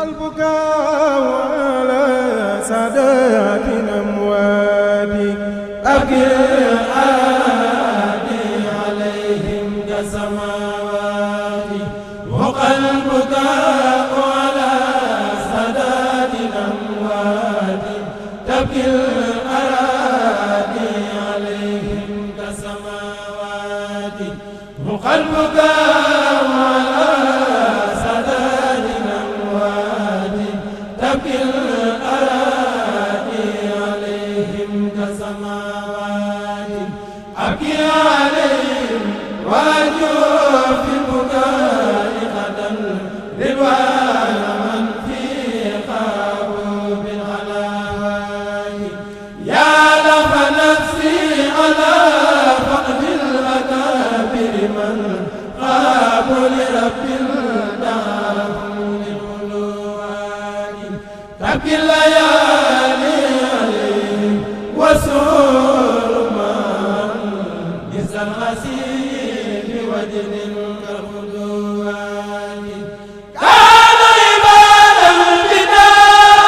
البكاء على سادات الأموات أبكي الآدي عليهم كالسماوات وقى البكاء على سادات الأموات تبكي الآدي عليهم كالسماوات وقى البكاء على سادات الأموات تبكي الأراضي عليهم كالسماوات أبكي عليهم وأرجو في البكاء غدا رضوان من في قابوب الحلاوات يا لف نفسي على فقد الأكابر من قابوا لرب الدارون العلوات تبكي الليالي عليهم وسور من جزى الغسيل بوجد كالخدوات كانوا عبادا بدار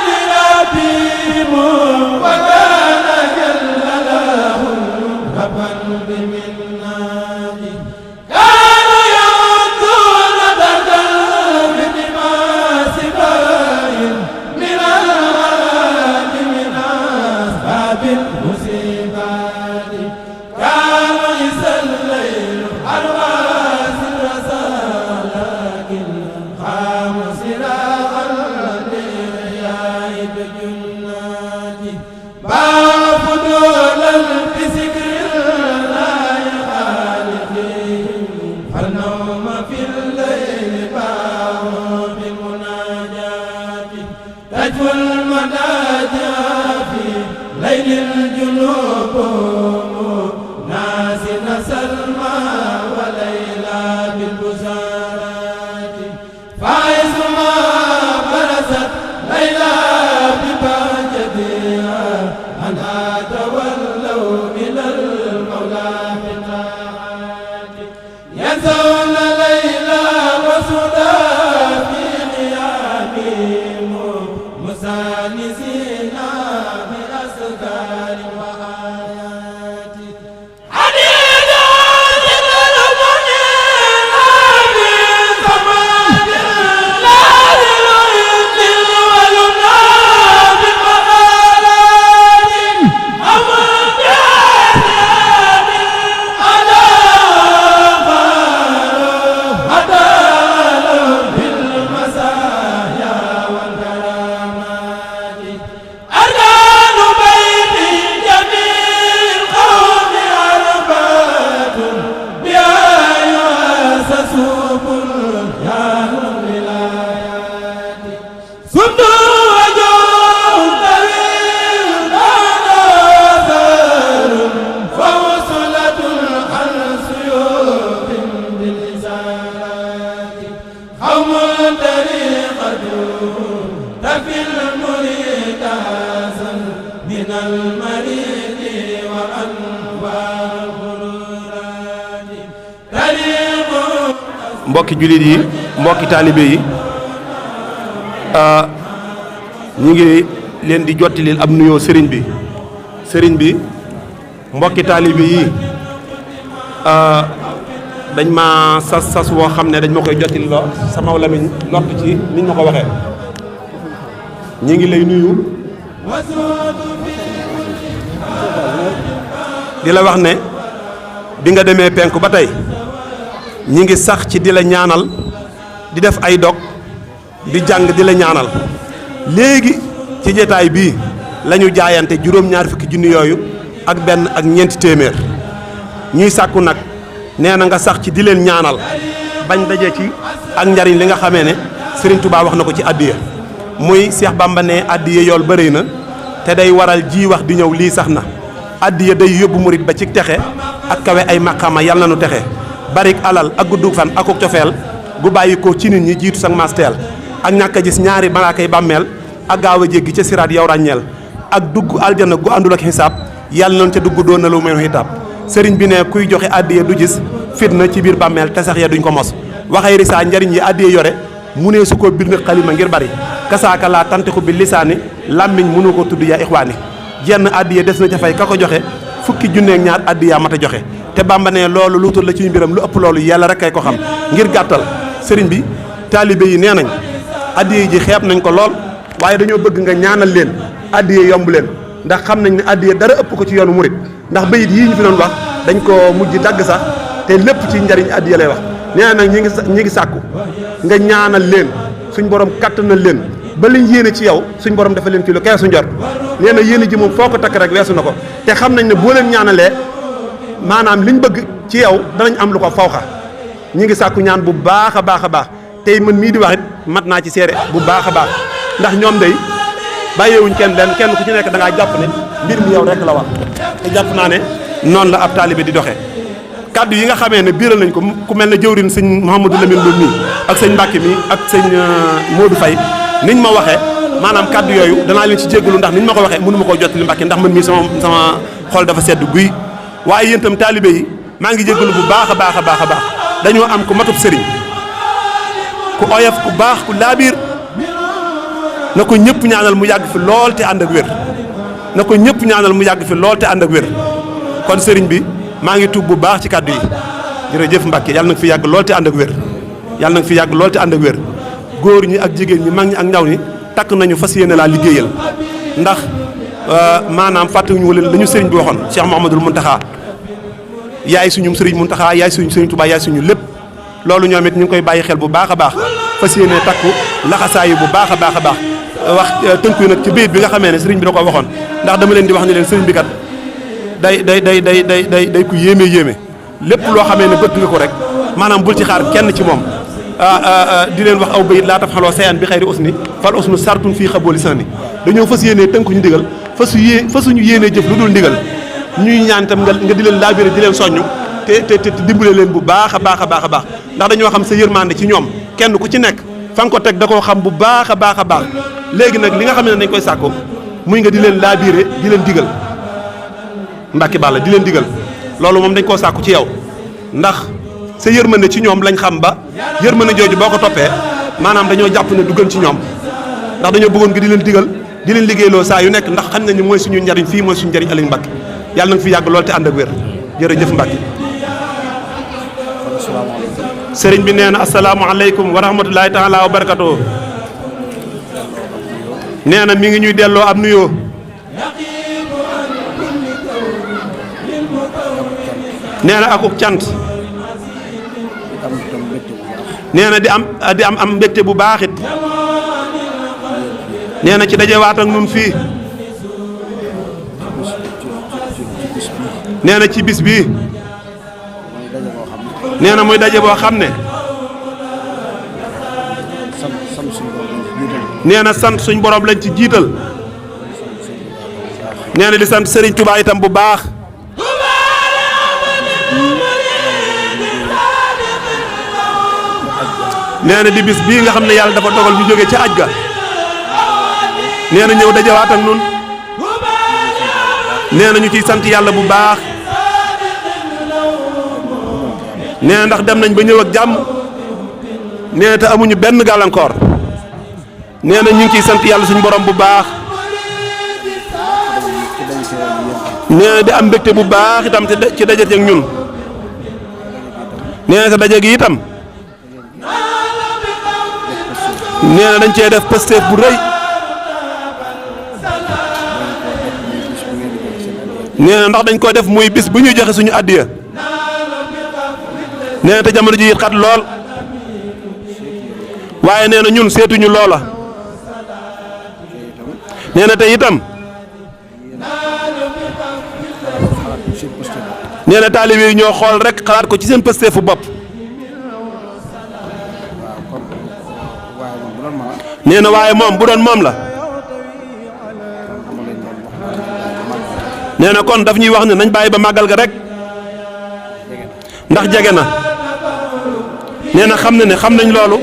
لربهم وكان جل لهم ربا بمناته كانوا يعدون دردا بدماء سباين من الغرام من أسباب المصيبات كانوا يسلين أرواس الرسالة لكن قاموا سراغا لإحياء الجنات باعوا فضولا بذكر الله خالقهم فالنوم في الليل باعوا بالمناجات تجفو المناجا في ليل الجنوب ناسين سلمى وليلى بالبشارات فايز ما برزت ليلى ببهجتها أنها تولوا إلى المولى بالطاعات ينسون ليلى وسدى في قيامهم مسانسين بأسكار وآيات حديد ذكر المنير في سماء لا يضل ولنا بمقالات أمر جاهل على هداله بالمسايا والكرامات أركان بيت جميع القوم أربعة بها يؤسس بنيان الولايات صندوق وجوه طويل كان أثر فوصلة عن سيوف بالإزالات قوم طريقة تفي المريد حسن من المريد وأنوار الغرورات طريق mbokki jullit yi mbokki taalibe yi ñu ngi leen di jottilil ab nuyoo sëriñ bi mbokki taalibe yi dañ ma sas woo xam ne dañ ma koy jottil loo sama lamiñ lott ci niñ ma ko waxee ñi ngi lay nuyu di la wax ne bi nga demee penku ba tey ñi ngi sax ci di la ñaanal di def ay dog di jàng di la ñaanal léegi ci jotaay bii la ñu jaayante juróom-ñaar fukki junni yooyu ak benn ak ñeenti téeméer ñuy sàkku nag nee na nga sax ci di leen ñaanal bañ daje ci ak njariñ li nga xamee ne Serigne Touba wax na ko ci addiya muy Cheikh Bamba ne addiya yool bëri na te day waral ji wax di ñëw lii sax na addiya day yóbbu murit ba ci texe ak kawe ay maqaama yàlla na nu texe barik alal ak guddug fan akuk cofeel gu bàyyi ko ci nit ñi jiitu sang masteel ak ñàkk a gis ñaari malaakay bàmmeel ak gaaw a jéggi ca siraat yow ràññeel ak dugg aljana gu àndul ak xisaab yàlla noonu ca dugg doon na lu mel xisaab sëriñ bi ne kuy joxe addiya du gis fitna ci biir bàmmeel te sax ya duñ ko mos waxay risaa njariñ yi addiya yore mu ne su ko bind xalima ngir bari kasaaka laa tante ko bi lisaani làmmiñ mënu ko tudd yaa ixwaani jenn addiya des na ca fay ka ko joxe fukki junneeg ñaar addiya mat a joxe te Bàmba ne loolu luutul la ci mbiram lu ëpp loolu yàlla rek kay ko xam ngir gàttal sëriñ bi taalibe yi nee nañ addiya ji xeeb nañ ko lool waaye dañoo bëgg nga ñaanal leen addiya yomb leen ndax xam nañ ne addiya dara ëpp ko ci yoonu murit ndax bayit yii ñu fi doon wax dañ ko mujj dagg sax te lépp ci njariñ addiya lay wax nee na nag ñi ngi sàkku nga ñaanal leen suñ borom kattanal leen ba liñ yéene ci yow suñ borom dafa leen ci lu kee su njort nee na yéene ji moom foo ko takk rek weesu na ko te xam nañ ne boo leen ñaanalee maanaam liñ bëgg ci yow danañ am lu ko fawxa ñi ngi sàkku ñaan bu baax a baax a baax tey man mii di wax it mat naa ci seere bu baax a baax ndax ñoom day bàyyeewuñ kenn ku ci nekk da ngaa jàpp ne mbir mi yow rek la wax te jàpp naa ne noonu la ab taalibe di doxee kaddu yi nga xamee ne biiral nañ ko ku mel ne jëwrin sëñ Mouhamadou Lamine Lo mii ak sëñ Mbacke mi ak sëñ Modou Faye niñ ma waxee maanaam kaddu yooyu danaa leen ci jéggalu ndax niñ ma ko waxee mënu ma koo jottali Mbacke ndax man mii sama xol dafa sedd guy waaye yéen itam taalibe yi maa ngi jéggalu bu baax a baax a baax a baax dañoo am ku matub sëriñ ku oyof ku baax ku laabiir na ko ñëpp ñaanal mu yàgg fi lool te ànd ak wér na ko ñëpp ñaanal mu yàgg fi lool te ànd ak wér kon sëriñ bi maa ngi tuub bu baax ci kàddu yi jërëjëf Mbacke yàlla na nga fi yàgg lool te ànd ak wér yàlla na nga fi yàgg lool te ànd ak wér góor ñi ak jigéen ñi mag ñi ak ndaw ñi takk nañu fas yéene laa liggéeyal ndax maanaam fàttewuñu leen la ñu sëriñ bi waxoon Cheikh Mouhamadoul Mountakha yaay suñu sëriñ Mountakha yaay suñu sëriñ Touba yaay suñu lépp loolu ñoom it ñu ngi koy bàyyi xel bu baax a baax fas yéene takku laxasaayu bu baax a baax a baax wax tënku nag ci bayit bi nga xamee ne sëriñ bi da ko waxoon ndax dama leen di wax ne leen sëriñ bi kat day ku yéeme lépp loo xamee ne bëgg nga ko rek maanaam bul ci xaar kenn ci moom di leen wax aw bayit laa taf xaloo sayan bi xayri usni fal usnu sartun fii xabooli sani dañoo fas yéenee tënku ñu ndigal fasuñu yéenee jëf lu dul ndigal ñuy ñaan itam nga di leen laabiré di leen soññu te dimbale leen bu baax a baax a baax a baax ndax dañoo xam sa yërmande ci ñoom kenn ku ci nekk fa nga ko teg da koo xam bu baax a baax a baax léegi nag li nga xam ne dañ koy sàkko muy nga di leen laabiré di leen digal Mbacke Balla di leen digal loolu moom dañ koo sàkku ci yow ndax sa yërmande ci ñoom lañ xam ba yërmande jooju boo ko toppee maanaam dañoo jàpp ne du gën ci ñoom ndax dañoo bëggoon nga di leen digal di leen liggéeyloo saa yu nekk ndax xam nañ ne mooy suñu njariñ fii mooy suñu njariñ ëllëg Mbacke yàlla na nga fi yàgg lool te ànd ak wér jërëjëf Mbacke. sëriñ bi nee na asalaamaaleykum wa rahmatulahi taala wa barakatuh nee na mi ngi ñuy delloo ab nuyoo nee na akuk cant nee na di am mbégte bu baax it nee na ci dajewaat ak nun fii nee na ci bis bii nee na muy daje boo xam ne nee na sant suñ borom lañ ci jiital nee na di sant Serigne Touba itam bu baax nee na di bis bii nga xam ne yàlla dafa dogal ñu jóge ca aj ga nee na ñëw dajewaat ak nun nee na ñu ciy sant yàlla bu baax nee na ndax dem nañ ba ñëw ak jàmm nee na te amuñu benn gàllankoor nee na ñu ngi ciy sant yàlla suñu borom bu baax nee na di am mbégte bu baax itam ci daje ak ñun nee na te daje gi itam nee na dañ cee def Pastef bu rëy nee na ndax dañ ko def muy bis bu ñuy joxe suñu addiya nee na te jamono ji xat lool waaye nee na ñun seetuñu loola nee na te itam nee na taalibe yi ñoo xool rek xalaat ko ci seen Pastefu bopp nee na waaye moom bu doon moom la nee na kon daf ñuy wax ne nañ bàyyi ba màggal ga rek ndax jege na nee na xam na ne xam nañ loolu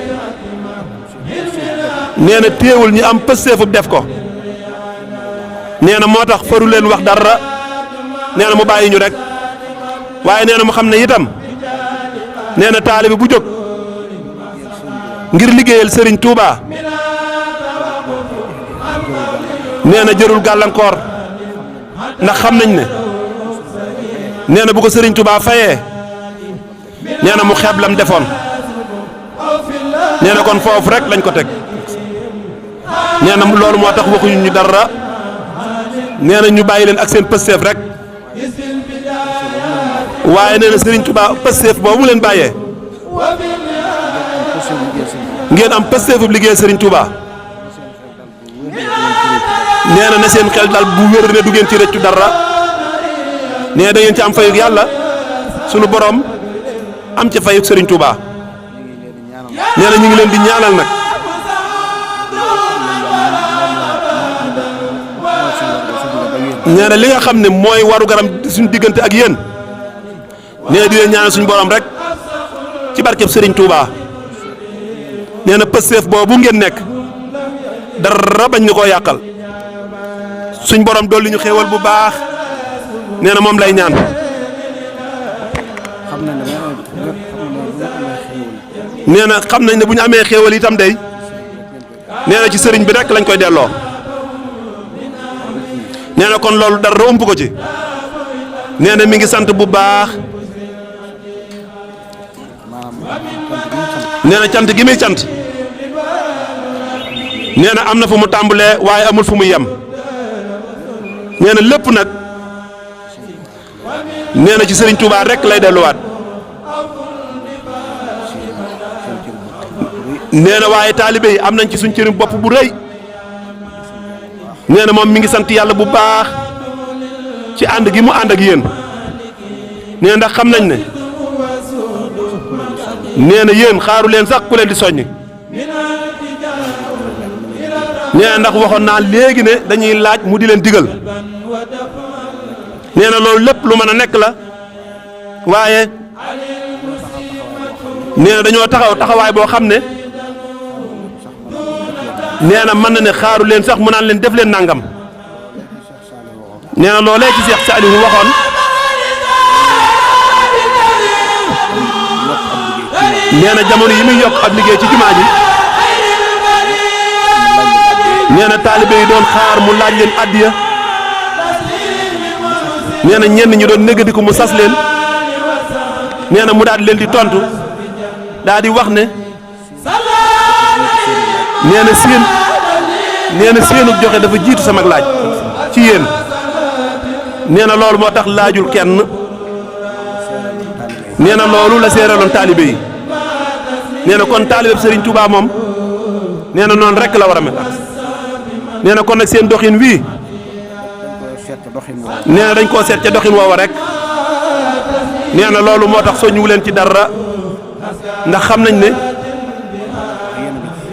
nee na téewul ñu am Pastefu def ko nee na moo tax faru leen wax dara nee na mu bàyyi ñu rek waaye nee na mu xam ne itam nee na taalibe bu jóg ngir liggéeyal Serigne Touba nee na jërul gàllankoor ndax xam nañ ne nee na bu ko Serigne Touba fayee nee na mu xeeb lam defoon nee na kon foofu rek lañ ko teg nee na loolu moo tax waxuñu ñu dara nee na ñu bàyyi leen ak seen pësteef rek waaye nee na Serigne Touba pësteef boobu mu leen bàyyee ngeen am pësteefu liggéey Serigne Touba nee na seen xel dal bu wér ne du ngeen ci rëccu dara nee da ngeen ci am fayug yàlla sunu borom am ci fayug Serigne Touba nee na ñu ngi leen di ñaanal nag nee na li nga xam ne mooy waru garam suñu diggante ak yéen nee na di leen ñaanal suñu borom rek ci barkeb Serigne Touba nee na pësteef boobu ngeen nekk dara bañ ñu koo yàqal suñ borom dolli ñu xéewal bu baax nee na moom lay ñaan. nee na xam nañ ne bu ñu amee xéewal itam day nee na ci sëriñ bi rek lañ koy delloo nee na kon loolu dara ëmp ko ci nee na mi ngi sant bu baax nee na cant gi muy cant nee na am na fu mu tàmbalee waaye amul fu mu yem nee na lépp nag nee na ci Serigne Touba rek lay delluwaat nee na waaye taalibe yi am nañ ci suñ cëriñ bopp bu rëy nee na moom mi ngi sant yàlla bu baax ci ànd gi mu ànd ak yéen nee na ndax xam nañ ne nee na yéen xaaru leen sax ku leen di soññ nee na ndax waxoon naa léegi ne dañuy laaj mu di leen digal nee na loolu lépp lu mën a nekk la waaye nee na dañoo taxaw taxawaay boo xam ne nee na mën na ne xaaru leen sax mu naan leen def leen nangam nee na loolee ci Cheikh Saliou waxoon nee na jamono yi muy yokk ab liggéey ci jumaa ji nee na taalibe yi doon xaar mu laaj leen addiya nee na ñenn ñi doon négadiku mu sas leen nee na mu daal leen di tontu daal di wax ne nee na seenu joxe dafa jiitu sama laaj ci yéen nee na loolu moo tax laajul kenn nee na loolu la seeraloon taalibe yi nee na kon taalibe Serigne Touba moom nee na noonu rek la war a mel nee na kon nag seen doxin wii nee na dañ koo seet ca doxin woowa rek nee na loolu moo tax soññu leen ci dara ndax xam nañ ne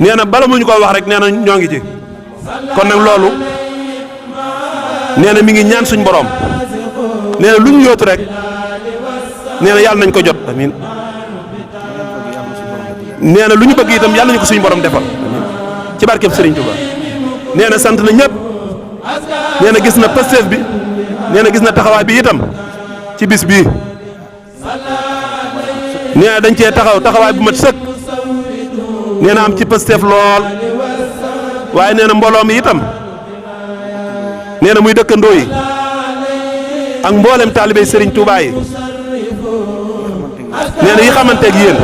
nee na bala mu ñu ko wax rek nee na ñoo ngi ci kon nag loolu nee na mi ngi ñaan suñ borom nee na lu ñu yóotu rek nee na yàlla nañ ko jot amiin nee na lu ñu bëgg itam yàlla nañu ko suñu borom defal ci barkeb Serigne Touba nee na sant na ñëpp nee na gis na pësteef bi nee na gis na taxawaay bi itam ci bis bii nee na dañ cee taxawaay bu mat sëkk nee na am ci pësteef lool waaye nee na mbooloo mi itam nee na muy dëkkandoo yi ak mboolem taalibe Serigne Touba yi nee na yi xamanteeg yéen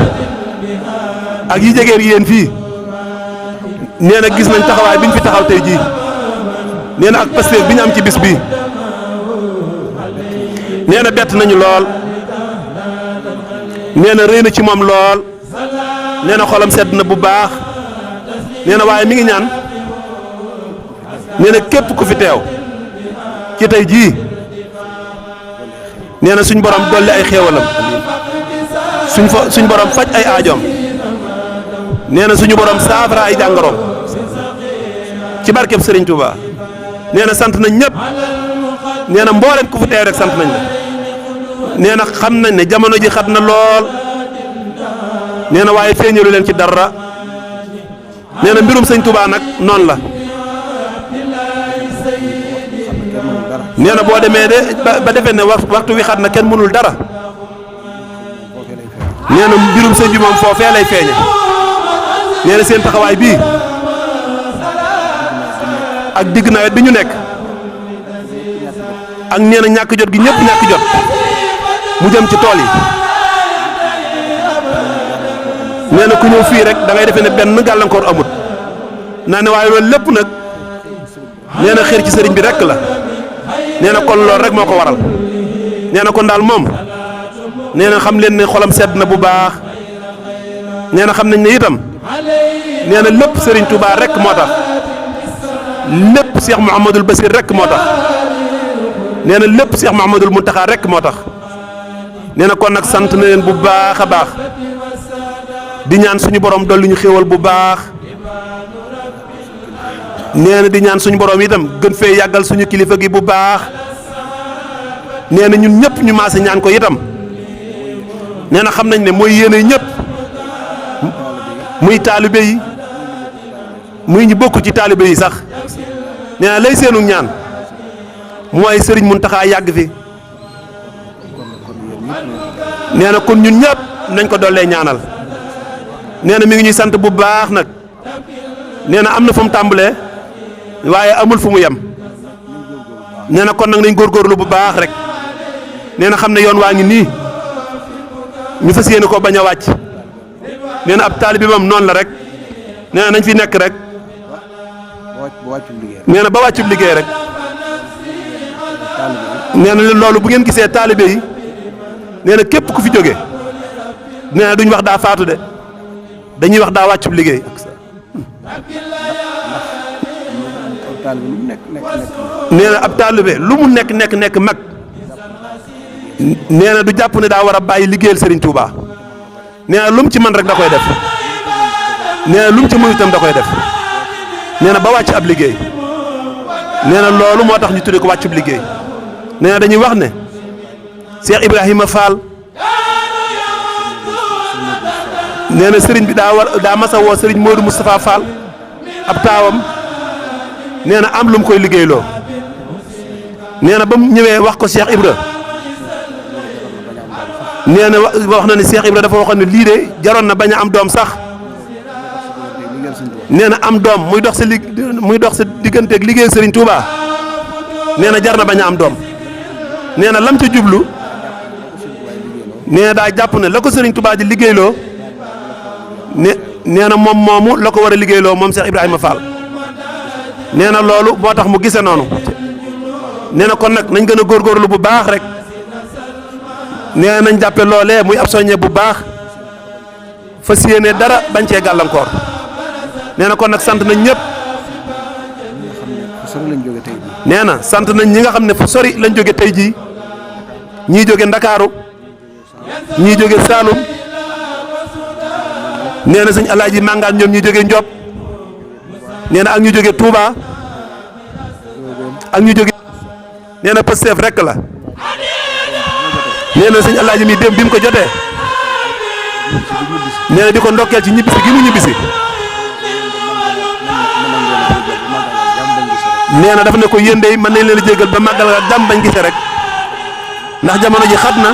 ak yi jegeer yéen fii nee na gis nañ taxawaay bi ñu fi taxaw tey jii nee na ak pësteef bi ñu am ci bis bii nee na bett nañu lool nee na rëy na ci moom lool nee na xolam sedd na bu baax nee na waaye mi ngi ñaan nee na képp ku fi teew ci tey jii nee na suñ borom dolli ay xéewalam suñ borom faj ay aajoom nee na suñu borom saafara ay jàngoroom ci barkeb Serigne Touba nee na sant nañ ñëpp nee na mboolem ku fi teew rek sant nañ la nee na xam nañ ne jamono ji xat na lool nee na waaye feeñalu leen ci dara nee na mbirum Sëñ Touba nag noonu la nee na boo demee de ba defee ne waxtu wi xat na kenn mënul dara nee na mbirum sëñ bi moom foofee lay feeñe nee na seen taxawaay bii ak digg nawet bi ñu nekk ak nee na ñàkk jot gi ñëpp ñàkk jot mu jëm ci tool yi nee na ku ñëw fii rek da ngay defee ne benn gàllankoor amut naa ne waaye loolu lépp nag nee na xër ci sëriñ bi rek la nee na kon loolu rek moo ko waral nee na kon daal moom nee na xam leen ne xolam sedd na bu baax nee na xam nañ ne itam nee na lépp sëriñ Touba rek moo tax lépp Cheikh Mouhamadul Basir rek moo tax nee na lépp Cheikh Mouhamadul Mountakha rek moo tax nee na kon nag sant na leen bu baax a baax di ñaan suñu borom dolli ñu xéewal bu baax nee na di ñaan suñu borom itam gën fee yàggal suñu kilifa gi bu baax nee na ñun ñëpp ñu maase ñaan ko itam nee na xam nañ ne mooy yéene ñëpp muy taalibe yi muy ñu bokk ci taalibe yi sax nee na lay seenu ñaan mooy Serigne Mountakha yàgg fi nee na kon ñun ñëpp nañ ko dollee ñaanal nee na mi ngi ñuy sant bu baax nag nee na am na fu mu tàmbalee waaye amul fu mu yem nee na kon nag nañ góorgóorlu bu baax rek nee na xam ne yoon waa ngi nii ñu fas yéene ko bañ a wàcc nee na ab taalibe moom noonu la rek nee na nañ fi nekk rek nee na ba wàccub liggéey rek nee na loolu bu ngeen gisee taalibe yi nee na képp ku fi jóge nee na duñ wax daa faatu de dañuy wax daa wàccub liggéey nee na ab taalibe lu mu nekk mag nee na du jàpp ne daa war a bàyyi liggéeyal Serigne Touba nee na lu mu ci man rek da koy def nee na lu mu ci mënu itam da koy def nee na ba wàcc ab liggéey nee na loolu moo tax ñu tuddee ko wàccub liggéey nee na dañuy wax ne Cheikh Ibrahima Fall nee na Serigne bi daa masa woo Serigne Modou Moustapha Fall ab taawam nee na am lu mu koy liggéeyloo nee na ba mu ñëwee wax ko Cheikh Ibra nee na wax na ne Cheikh Ibra dafa waxoon ne lii de jaroon na bañ a am doom sax nee na am doom muy dox sa digganteeg liggéey Serigne Touba nee na jar na bañ a am doom nee na lam ca jublu nee na daa jàpp ne la ko Serigne Touba di liggéeyloo nee na moom moomu la ko war a liggéeyloo moom Cheikh Ibrahima Fall nee na loolu moo tax mu gisee noonu nee na kon nag nañ gën a góorgóorlu bu baax rek nee na nañ jàppe loolee muy ab soññe bu baax fas yéene dara bañ cee gàllankoor nee na kon nag sant nañ ñëpp nee na sant nañ ñi nga xam ne fu sori lañ jóge tey jii ñii jóge Ndakaaru ñii jóge Saalum nee na sëñ Alaaji Màngaan ñoom ñi jóge Ndiob nee na ak ñu jóge Touba ak ñu jóge nee na Pastef rek la nee na sëñ Alaaji mi dem bi mu ko jotee nee na di ko ndokkeel ci ñibbisi gi mu ñibbisi nee na dafa ne ko yéen de mën nañ leen a jégal ba màggal ga jàmm bañ gisee rek ndax jamono ji xat na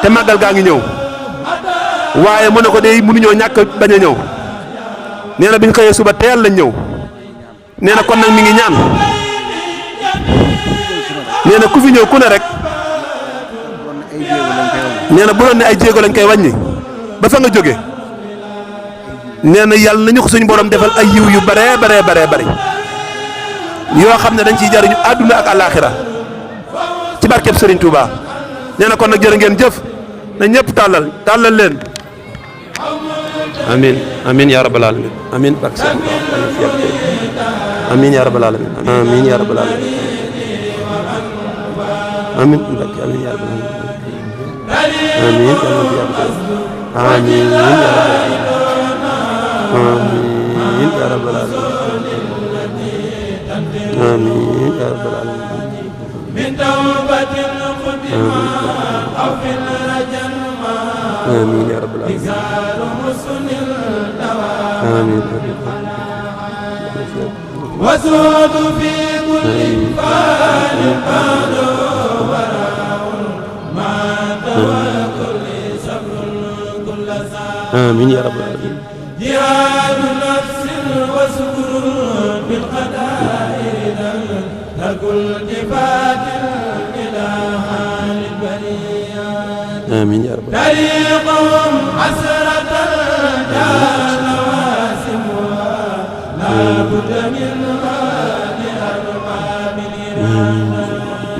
te màggal gaa ngi ñëw waaye mu ne ko de mënuñoo ñàkk bañ a ñëw nee na bi ñu xëyee suba teel lañ ñëw nee na kon nag mi ngi ñaan nee na ku fi ñëw ku ne rek nee na bu doon ne ay jéego lañ koy wàññi ba fa nga jóge nee na yàlla nañu ko suñu borom defal ay yiw yu bare bari yoo xam ne dañ ciy jariñu àdduna ak àllaaxira ci barkeb Serigne Touba nee na kon nag jërë ngeen jëf na ñëpp tàllal leen amin ya rabbal alamin amin barke Cheikh amin ya rabbal alamin amin ya rabbal alamin amin barke amin ya rabbal alamin amin ya rabbal alamin amin ya rabbal alamin آمين يا رب العالمين من توبة قدما أو في الرجل آمين يا رب العالمين آمين وزود في كل فارق آمين يا رب العالمين جهاد نفس وسكر بالقضاء ترك التفات إلى حال البريات آمين يا رب طريقهم حسرة جعل واسمها لا بد منها لأرباب الإرادة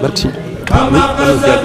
barke ومقصد